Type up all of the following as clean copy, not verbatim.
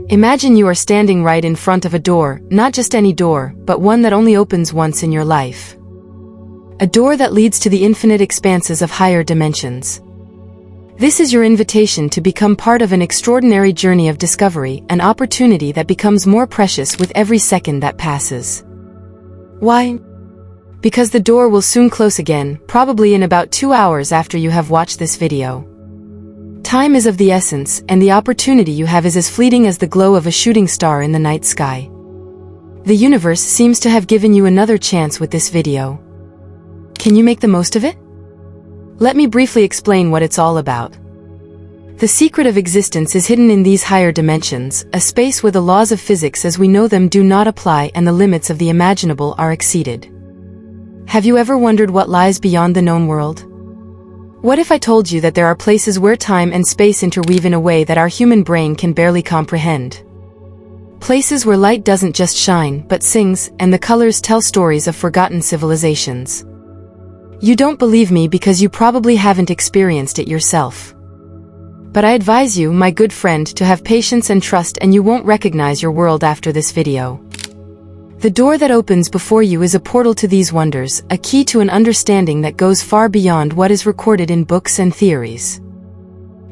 Imagine you are standing right in front of a door, not just any door, but one that only opens once in your life. A door that leads to the infinite expanses of higher dimensions. This is your invitation to become part of an extraordinary journey of discovery, an opportunity that becomes more precious with every second that passes. Why? Because the door will soon close again, probably in about 2 hours after you have watched this video. Time is of the essence, and the opportunity you have is as fleeting as the glow of a shooting star in the night sky. The universe seems to have given you another chance with this video. Can you make the most of it? Let me briefly explain what it's all about. The secret of existence is hidden in these higher dimensions, a space where the laws of physics as we know them do not apply and the limits of the imaginable are exceeded. Have you ever wondered what lies beyond the known world? What if I told you that there are places where time and space interweave in a way that our human brain can barely comprehend? Places where light doesn't just shine, but sings, and the colors tell stories of forgotten civilizations. You don't believe me because you probably haven't experienced it yourself. But I advise you, my good friend, to have patience and trust, and you won't recognize your world after this video. The door that opens before you is a portal to these wonders, a key to an understanding that goes far beyond what is recorded in books and theories.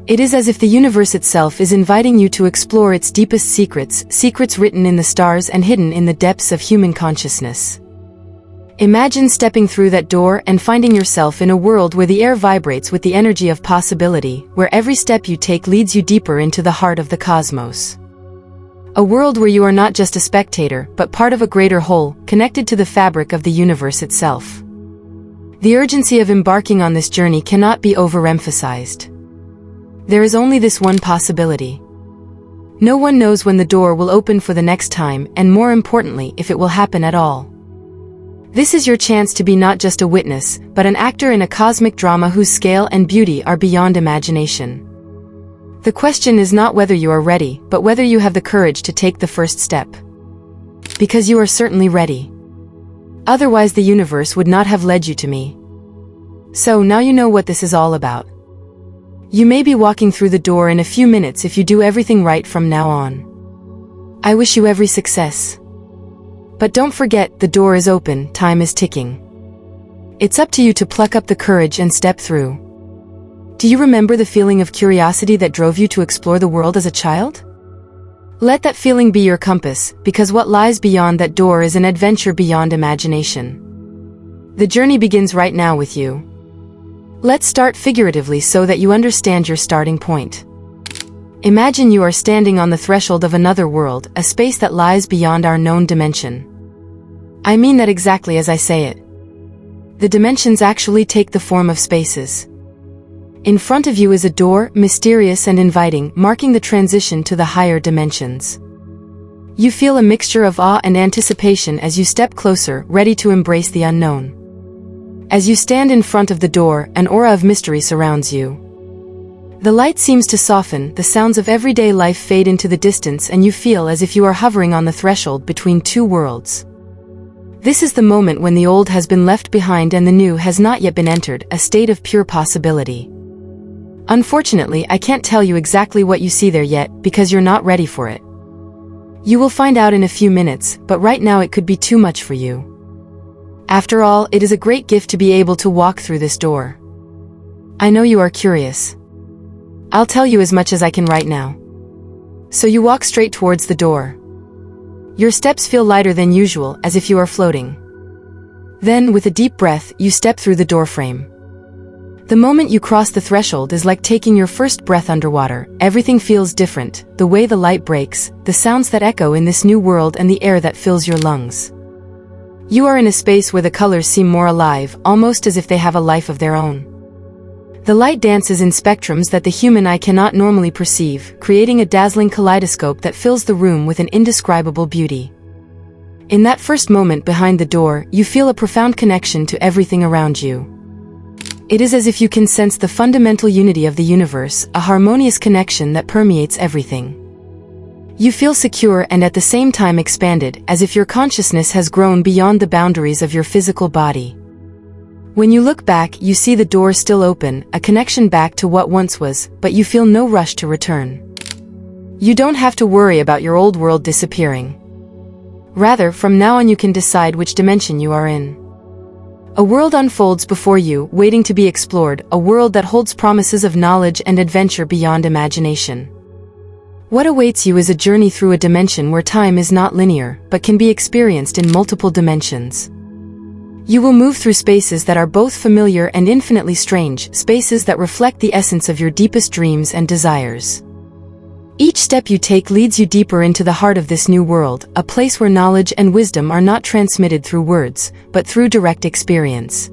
It is as if the universe itself is inviting you to explore its deepest secrets, secrets written in the stars and hidden in the depths of human consciousness. Imagine stepping through that door and finding yourself in a world where the air vibrates with the energy of possibility, where every step you take leads you deeper into the heart of the cosmos. A world where you are not just a spectator, but part of a greater whole, connected to the fabric of the universe itself. The urgency of embarking on this journey cannot be overemphasized. There is only this one possibility. No one knows when the door will open for the next time, and more importantly, if it will happen at all. This is your chance to be not just a witness, but an actor in a cosmic drama whose scale and beauty are beyond imagination. The question is not whether you are ready, but whether you have the courage to take the first step. Because you are certainly ready. Otherwise the universe would not have led you to me. So now you know what this is all about. You may be walking through the door in a few minutes if you do everything right from now on. I wish you every success. But don't forget, the door is open, time is ticking. It's up to you to pluck up the courage and step through. Do you remember the feeling of curiosity that drove you to explore the world as a child? Let that feeling be your compass, because what lies beyond that door is an adventure beyond imagination. The journey begins right now with you. Let's start figuratively so that you understand your starting point. Imagine you are standing on the threshold of another world, a space that lies beyond our known dimension. I mean that exactly as I say it. The dimensions actually take the form of spaces. In front of you is a door, mysterious and inviting, marking the transition to the higher dimensions. You feel a mixture of awe and anticipation as you step closer, ready to embrace the unknown. As you stand in front of the door, an aura of mystery surrounds you. The light seems to soften, the sounds of everyday life fade into the distance, and you feel as if you are hovering on the threshold between two worlds. This is the moment when the old has been left behind and the new has not yet been entered, a state of pure possibility. Unfortunately, I can't tell you exactly what you see there yet, because you're not ready for it. You will find out in a few minutes, but right now it could be too much for you. After all, it is a great gift to be able to walk through this door. I know you are curious. I'll tell you as much as I can right now. So you walk straight towards the door. Your steps feel lighter than usual, as if you are floating. Then, with a deep breath, you step through the doorframe. The moment you cross the threshold is like taking your first breath underwater. Everything feels different, the way the light breaks, the sounds that echo in this new world, and the air that fills your lungs. You are in a space where the colors seem more alive, almost as if they have a life of their own. The light dances in spectrums that the human eye cannot normally perceive, creating a dazzling kaleidoscope that fills the room with an indescribable beauty. In that first moment behind the door, you feel a profound connection to everything around you. It is as if you can sense the fundamental unity of the universe, a harmonious connection that permeates everything. You feel secure and at the same time expanded, as if your consciousness has grown beyond the boundaries of your physical body. When you look back, you see the door still open, a connection back to what once was, but you feel no rush to return. You don't have to worry about your old world disappearing. Rather, from now on you can decide which dimension you are in. A world unfolds before you, waiting to be explored, a world that holds promises of knowledge and adventure beyond imagination. What awaits you is a journey through a dimension where time is not linear, but can be experienced in multiple dimensions. You will move through spaces that are both familiar and infinitely strange, spaces that reflect the essence of your deepest dreams and desires. Each step you take leads you deeper into the heart of this new world, a place where knowledge and wisdom are not transmitted through words, but through direct experience.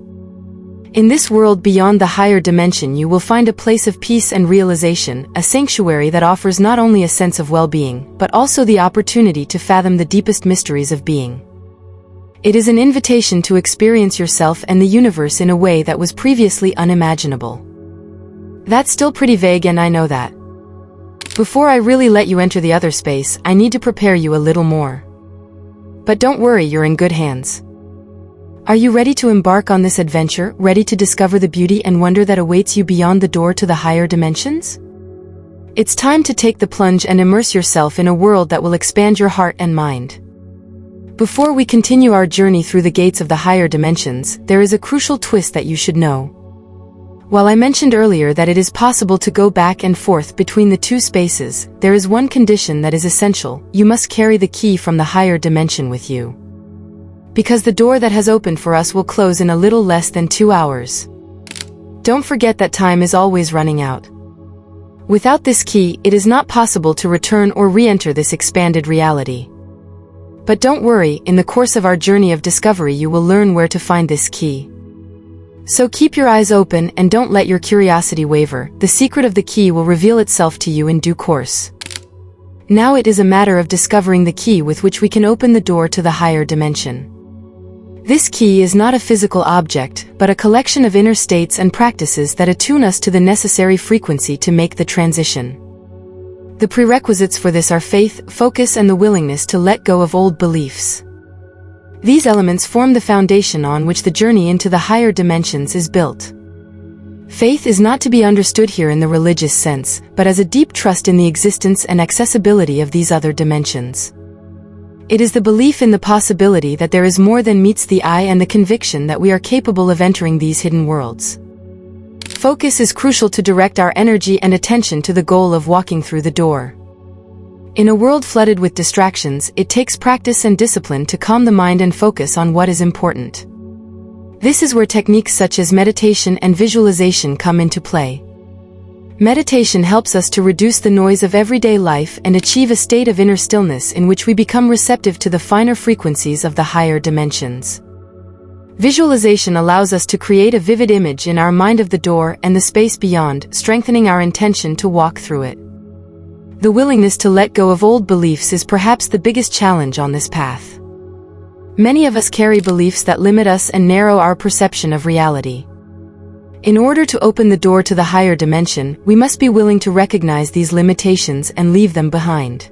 In this world beyond the higher dimension you will find a place of peace and realization, a sanctuary that offers not only a sense of well-being, but also the opportunity to fathom the deepest mysteries of being. It is an invitation to experience yourself and the universe in a way that was previously unimaginable. That's still pretty vague, and I know that. Before I really let you enter the other space, I need to prepare you a little more. But don't worry, you're in good hands. Are you ready to embark on this adventure, ready to discover the beauty and wonder that awaits you beyond the door to the higher dimensions? It's time to take the plunge and immerse yourself in a world that will expand your heart and mind. Before we continue our journey through the gates of the higher dimensions, there is a crucial twist that you should know. While I mentioned earlier that it is possible to go back and forth between the two spaces, there is one condition that is essential: you must carry the key from the higher dimension with you. Because the door that has opened for us will close in a little less than 2 hours. Don't forget that time is always running out. Without this key, it is not possible to return or re-enter this expanded reality. But don't worry, in the course of our journey of discovery you will learn where to find this key. So keep your eyes open and don't let your curiosity waver. The secret of the key will reveal itself to you in due course. Now it is a matter of discovering the key with which we can open the door to the higher dimension. This key is not a physical object, but a collection of inner states and practices that attune us to the necessary frequency to make the transition. The prerequisites for this are faith, focus, and the willingness to let go of old beliefs. These elements form the foundation on which the journey into the higher dimensions is built. Faith is not to be understood here in the religious sense, but as a deep trust in the existence and accessibility of these other dimensions. It is the belief in the possibility that there is more than meets the eye and the conviction that we are capable of entering these hidden worlds. Focus is crucial to direct our energy and attention to the goal of walking through the door. In a world flooded with distractions, it takes practice and discipline to calm the mind and focus on what is important. This is where techniques such as meditation and visualization come into play. Meditation helps us to reduce the noise of everyday life and achieve a state of inner stillness in which we become receptive to the finer frequencies of the higher dimensions. Visualization allows us to create a vivid image in our mind of the door and the space beyond, strengthening our intention to walk through it. The willingness to let go of old beliefs is perhaps the biggest challenge on this path. Many of us carry beliefs that limit us and narrow our perception of reality. In order to open the door to the higher dimension, we must be willing to recognize these limitations and leave them behind.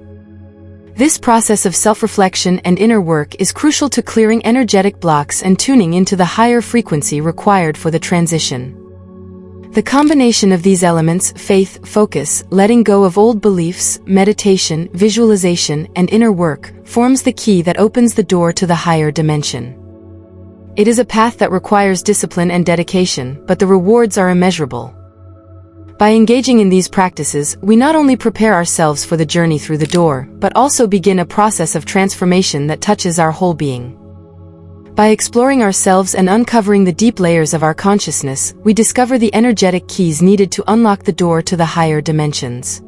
This process of self-reflection and inner work is crucial to clearing energetic blocks and tuning into the higher frequency required for the transition. The combination of these elements, faith, focus, letting go of old beliefs, meditation, visualization, and inner work, forms the key that opens the door to the higher dimension. It is a path that requires discipline and dedication, but the rewards are immeasurable. By engaging in these practices, we not only prepare ourselves for the journey through the door, but also begin a process of transformation that touches our whole being. By exploring ourselves and uncovering the deep layers of our consciousness, we discover the energetic keys needed to unlock the door to the higher dimensions.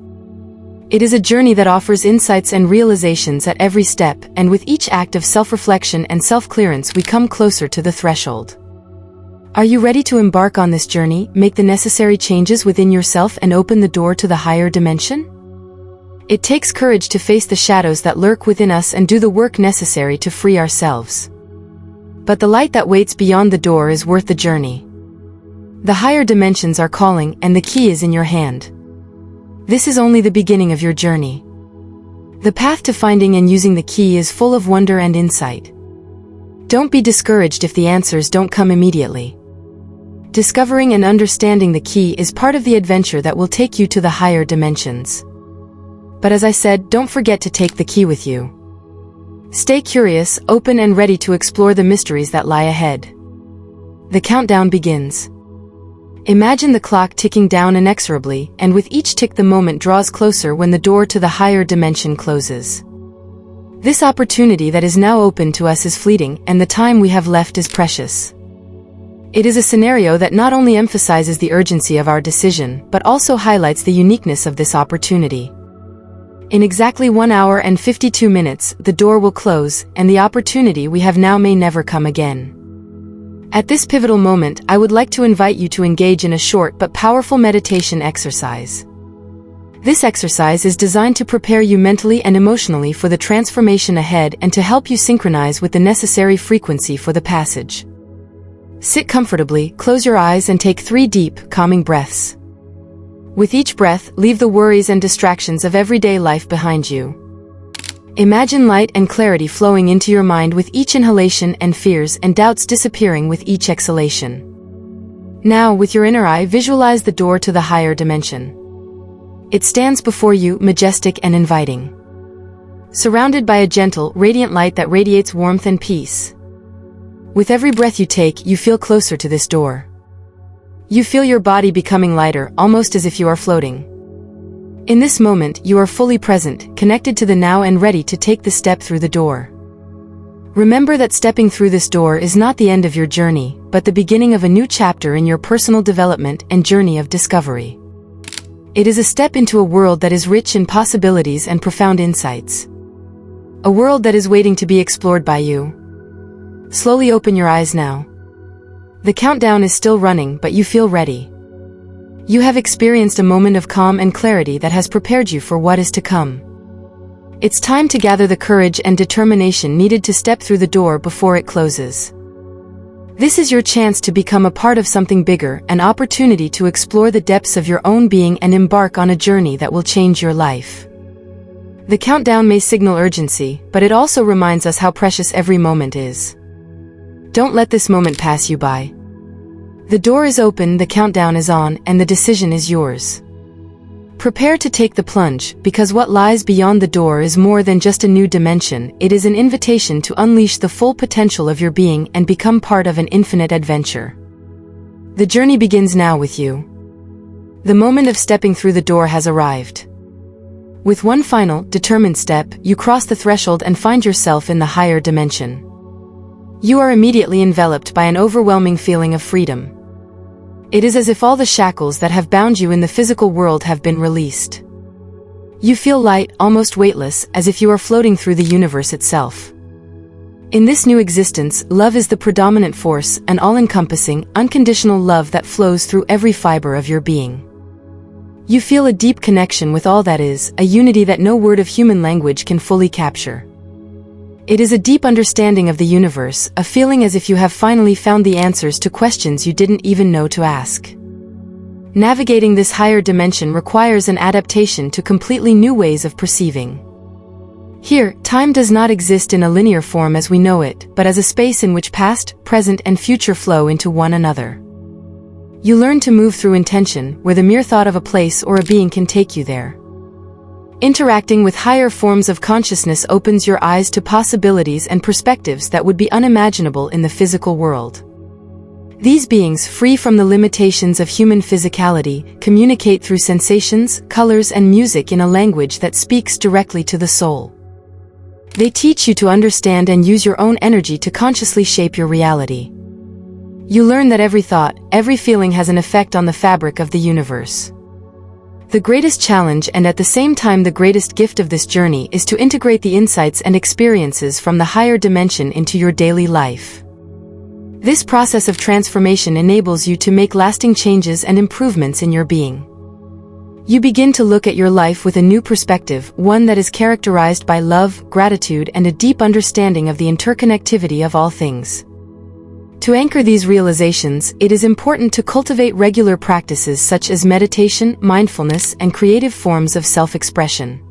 It is a journey that offers insights and realizations at every step, and with each act of self-reflection and self-clearance we come closer to the threshold. Are you ready to embark on this journey, make the necessary changes within yourself, and open the door to the higher dimension? It takes courage to face the shadows that lurk within us and do the work necessary to free ourselves. But the light that waits beyond the door is worth the journey. The higher dimensions are calling, and the key is in your hand. This is only the beginning of your journey. The path to finding and using the key is full of wonder and insight. Don't be discouraged if the answers don't come immediately. Discovering and understanding the key is part of the adventure that will take you to the higher dimensions. But as I said, don't forget to take the key with you. Stay curious, open and ready to explore the mysteries that lie ahead. The countdown begins. Imagine the clock ticking down inexorably, and with each tick the moment draws closer when the door to the higher dimension closes. This opportunity that is now open to us is fleeting, and the time we have left is precious. It is a scenario that not only emphasizes the urgency of our decision, but also highlights the uniqueness of this opportunity. In exactly 1 hour and 52 minutes, the door will close, and the opportunity we have now may never come again. At this pivotal moment, I would like to invite you to engage in a short but powerful meditation exercise. This exercise is designed to prepare you mentally and emotionally for the transformation ahead and to help you synchronize with the necessary frequency for the passage. Sit comfortably, close your eyes and take 3 deep, calming breaths. With each breath, leave the worries and distractions of everyday life behind you. Imagine light and clarity flowing into your mind with each inhalation and fears and doubts disappearing with each exhalation. Now, with your inner eye, visualize the door to the higher dimension. It stands before you, majestic and inviting. Surrounded by a gentle, radiant light that radiates warmth and peace. With every breath you take, you feel closer to this door. You feel your body becoming lighter, almost as if you are floating. In this moment, you are fully present, connected to the now and ready to take the step through the door. Remember that stepping through this door is not the end of your journey, but the beginning of a new chapter in your personal development and journey of discovery. It is a step into a world that is rich in possibilities and profound insights. A world that is waiting to be explored by you. Slowly open your eyes now. The countdown is still running, but you feel ready. You have experienced a moment of calm and clarity that has prepared you for what is to come. It's time to gather the courage and determination needed to step through the door before it closes. This is your chance to become a part of something bigger, an opportunity to explore the depths of your own being and embark on a journey that will change your life. The countdown may signal urgency, but it also reminds us how precious every moment is. Don't let this moment pass you by. The door is open, the countdown is on, and the decision is yours. Prepare to take the plunge, because what lies beyond the door is more than just a new dimension. It is an invitation to unleash the full potential of your being and become part of an infinite adventure. The journey begins now with you. The moment of stepping through the door has arrived. With one final, determined step, you cross the threshold and find yourself in the higher dimension. You are immediately enveloped by an overwhelming feeling of freedom. It is as if all the shackles that have bound you in the physical world have been released. You feel light, almost weightless, as if you are floating through the universe itself. In this new existence, love is the predominant force, an all-encompassing, unconditional love that flows through every fiber of your being. You feel a deep connection with all that is, a unity that no word of human language can fully capture. It is a deep understanding of the universe, a feeling as if you have finally found the answers to questions you didn't even know to ask. Navigating this higher dimension requires an adaptation to completely new ways of perceiving. Here, time does not exist in a linear form as we know it, but as a space in which past, present, and future flow into one another. You learn to move through intention, where the mere thought of a place or a being can take you there. Interacting with higher forms of consciousness opens your eyes to possibilities and perspectives that would be unimaginable in the physical world. These beings, free from the limitations of human physicality, communicate through sensations, colors, and music in a language that speaks directly to the soul. They teach you to understand and use your own energy to consciously shape your reality. You learn that every thought, every feeling has an effect on the fabric of the universe. The greatest challenge and at the same time the greatest gift of this journey is to integrate the insights and experiences from the higher dimension into your daily life. This process of transformation enables you to make lasting changes and improvements in your being. You begin to look at your life with a new perspective, one that is characterized by love, gratitude, and a deep understanding of the interconnectivity of all things. To anchor these realizations, it is important to cultivate regular practices such as meditation, mindfulness, and creative forms of self-expression.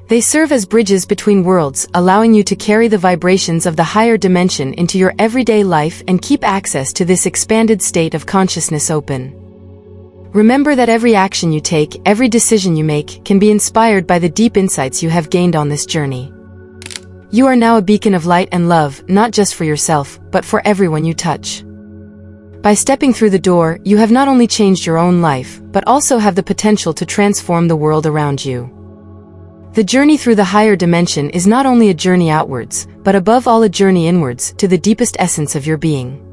They serve as bridges between worlds, allowing you to carry the vibrations of the higher dimension into your everyday life and keep access to this expanded state of consciousness open. Remember that every action you take, every decision you make, can be inspired by the deep insights you have gained on this journey. You are now a beacon of light and love, not just for yourself, but for everyone you touch. By stepping through the door, you have not only changed your own life, but also have the potential to transform the world around you. The journey through the higher dimension is not only a journey outwards, but above all a journey inwards, to the deepest essence of your being.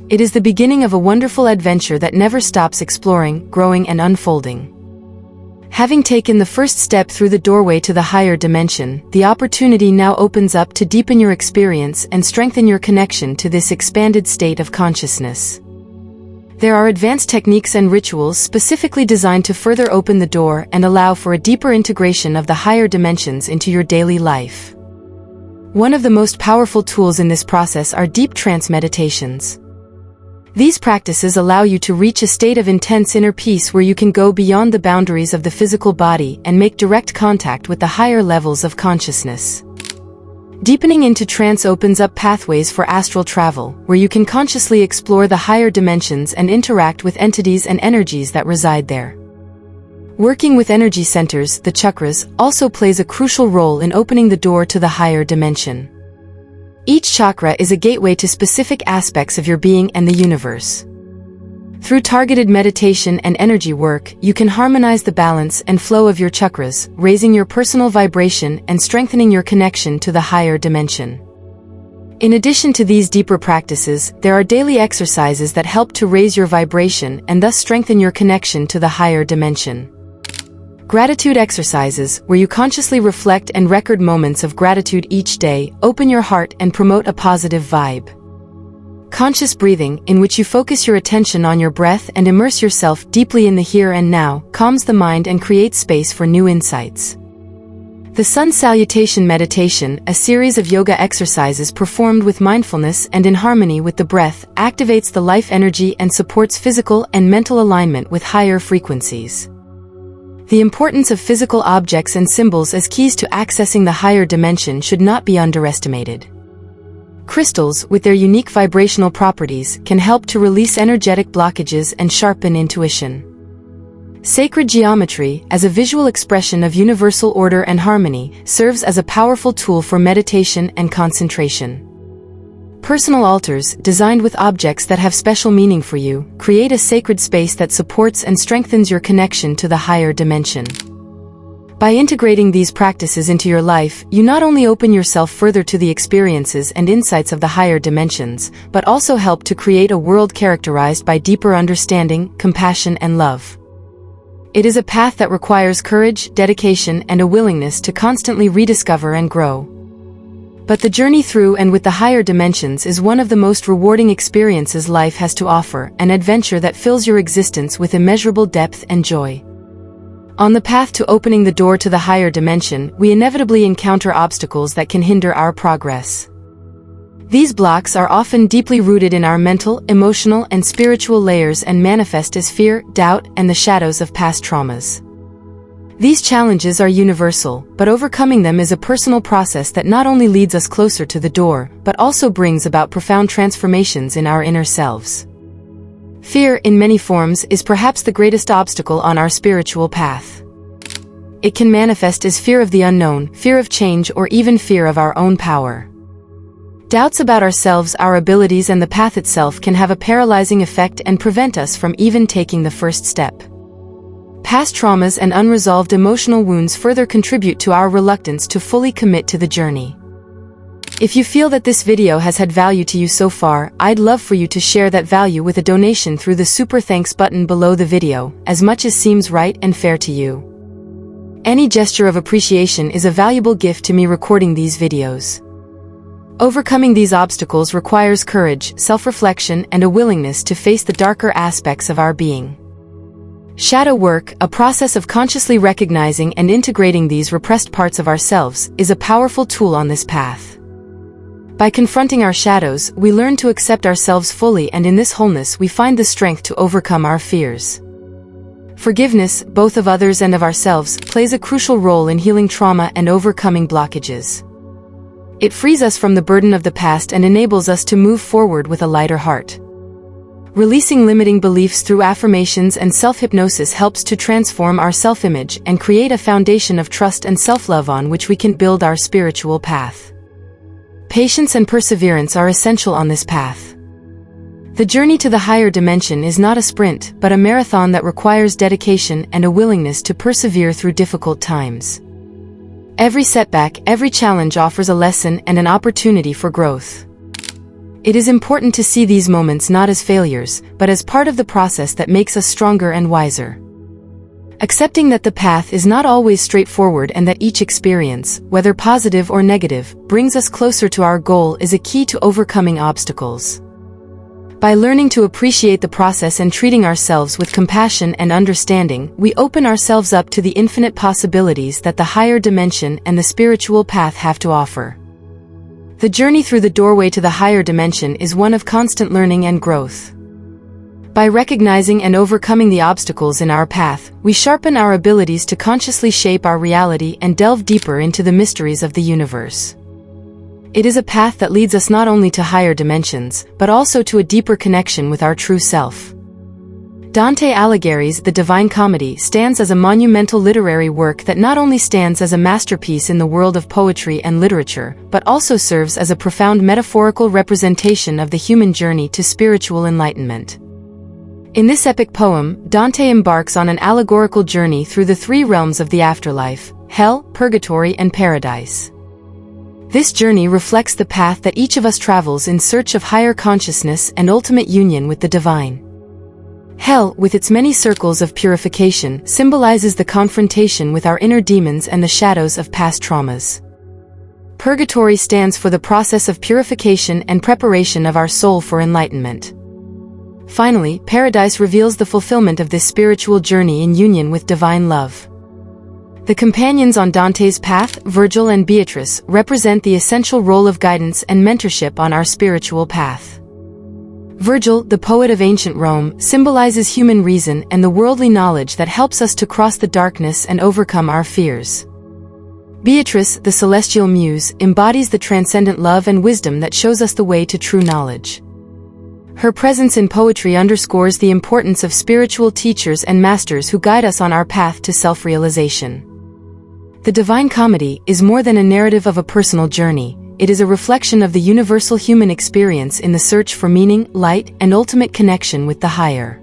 It is the beginning of a wonderful adventure that never stops exploring, growing, and unfolding. Having taken the first step through the doorway to the higher dimension, the opportunity now opens up to deepen your experience and strengthen your connection to this expanded state of consciousness. There are advanced techniques and rituals specifically designed to further open the door and allow for a deeper integration of the higher dimensions into your daily life. One of the most powerful tools in this process are deep trance meditations. These practices allow you to reach a state of intense inner peace where you can go beyond the boundaries of the physical body and make direct contact with the higher levels of consciousness. Deepening into trance opens up pathways for astral travel, where you can consciously explore the higher dimensions and interact with entities and energies that reside there. Working with energy centers, the chakras, also plays a crucial role in opening the door to the higher dimension. Each chakra is a gateway to specific aspects of your being and the universe. Through targeted meditation and energy work, you can harmonize the balance and flow of your chakras, raising your personal vibration and strengthening your connection to the higher dimension. In addition to these deeper practices, there are daily exercises that help to raise your vibration and thus strengthen your connection to the higher dimension. Gratitude exercises, where you consciously reflect and record moments of gratitude each day, open your heart and promote a positive vibe. Conscious breathing, in which you focus your attention on your breath and immerse yourself deeply in the here and now, calms the mind and creates space for new insights. The Sun Salutation Meditation, a series of yoga exercises performed with mindfulness and in harmony with the breath, activates the life energy and supports physical and mental alignment with higher frequencies. The importance of physical objects and symbols as keys to accessing the higher dimension should not be underestimated. Crystals, with their unique vibrational properties, can help to release energetic blockages and sharpen intuition. Sacred geometry, as a visual expression of universal order and harmony, serves as a powerful tool for meditation and concentration. Personal altars, designed with objects that have special meaning for you, create a sacred space that supports and strengthens your connection to the higher dimension. By integrating these practices into your life, you not only open yourself further to the experiences and insights of the higher dimensions, but also help to create a world characterized by deeper understanding, compassion, and love. It is a path that requires courage, dedication, and a willingness to constantly rediscover and grow. But the journey through and with the higher dimensions is one of the most rewarding experiences life has to offer, an adventure that fills your existence with immeasurable depth and joy. On the path to opening the door to the higher dimension, we inevitably encounter obstacles that can hinder our progress. These blocks are often deeply rooted in our mental, emotional, and spiritual layers and manifest as fear, doubt, and the shadows of past traumas. These challenges are universal, but overcoming them is a personal process that not only leads us closer to the door, but also brings about profound transformations in our inner selves. Fear, in many forms, is perhaps the greatest obstacle on our spiritual path. It can manifest as fear of the unknown, fear of change, or even fear of our own power. Doubts about ourselves, our abilities, and the path itself can have a paralyzing effect and prevent us from even taking the first step. Past traumas and unresolved emotional wounds further contribute to our reluctance to fully commit to the journey. If you feel that this video has had value to you so far, I'd love for you to share that value with a donation through the Super Thanks button below the video, as much as seems right and fair to you. Any gesture of appreciation is a valuable gift to me recording these videos. Overcoming these obstacles requires courage, self-reflection, and a willingness to face the darker aspects of our being. Shadow work, a process of consciously recognizing and integrating these repressed parts of ourselves, is a powerful tool on this path. By confronting our shadows, we learn to accept ourselves fully, and in this wholeness we find the strength to overcome our fears. Forgiveness, both of others and of ourselves, plays a crucial role in healing trauma and overcoming blockages. It frees us from the burden of the past and enables us to move forward with a lighter heart. Releasing limiting beliefs through affirmations and self-hypnosis helps to transform our self-image and create a foundation of trust and self-love on which we can build our spiritual path. Patience and perseverance are essential on this path. The journey to the higher dimension is not a sprint, but a marathon that requires dedication and a willingness to persevere through difficult times. Every setback, every challenge offers a lesson and an opportunity for growth. It is important to see these moments not as failures, but as part of the process that makes us stronger and wiser. Accepting that the path is not always straightforward and that each experience, whether positive or negative, brings us closer to our goal is a key to overcoming obstacles. By learning to appreciate the process and treating ourselves with compassion and understanding, we open ourselves up to the infinite possibilities that the higher dimension and the spiritual path have to offer. The journey through the doorway to the higher dimension is one of constant learning and growth. By recognizing and overcoming the obstacles in our path, we sharpen our abilities to consciously shape our reality and delve deeper into the mysteries of the universe. It is a path that leads us not only to higher dimensions, but also to a deeper connection with our true self. Dante Alighieri's The Divine Comedy stands as a monumental literary work that not only stands as a masterpiece in the world of poetry and literature, but also serves as a profound metaphorical representation of the human journey to spiritual enlightenment. In this epic poem, Dante embarks on an allegorical journey through the three realms of the afterlife: hell, purgatory, and paradise. This journey reflects the path that each of us travels in search of higher consciousness and ultimate union with the divine. Hell, with its many circles of purification, symbolizes the confrontation with our inner demons and the shadows of past traumas. Purgatory stands for the process of purification and preparation of our soul for enlightenment. Finally, paradise reveals the fulfillment of this spiritual journey in union with divine love. The companions on Dante's path, Virgil and Beatrice, represent the essential role of guidance and mentorship on our spiritual path. Virgil, the poet of ancient Rome, symbolizes human reason and the worldly knowledge that helps us to cross the darkness and overcome our fears. Beatrice, the celestial muse, embodies the transcendent love and wisdom that shows us the way to true knowledge. Her presence in poetry underscores the importance of spiritual teachers and masters who guide us on our path to self-realization. The Divine Comedy is more than a narrative of a personal journey. It is a reflection of the universal human experience in the search for meaning, light, and ultimate connection with the higher.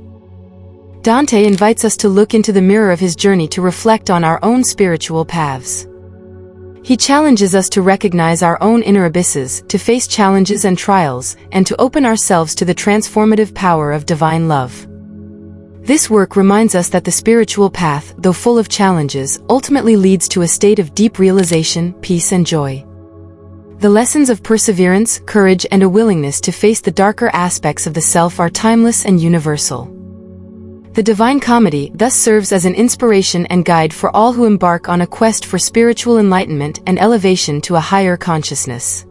Dante invites us to look into the mirror of his journey to reflect on our own spiritual paths. He challenges us to recognize our own inner abysses, to face challenges and trials, and to open ourselves to the transformative power of divine love. This work reminds us that the spiritual path, though full of challenges, ultimately leads to a state of deep realization, peace, and joy. The lessons of perseverance, courage, and a willingness to face the darker aspects of the self are timeless and universal. The Divine Comedy thus serves as an inspiration and guide for all who embark on a quest for spiritual enlightenment and elevation to a higher consciousness.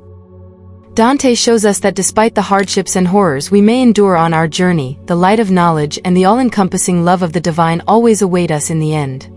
Dante shows us that despite the hardships and horrors we may endure on our journey, the light of knowledge and the all-encompassing love of the divine always await us in the end.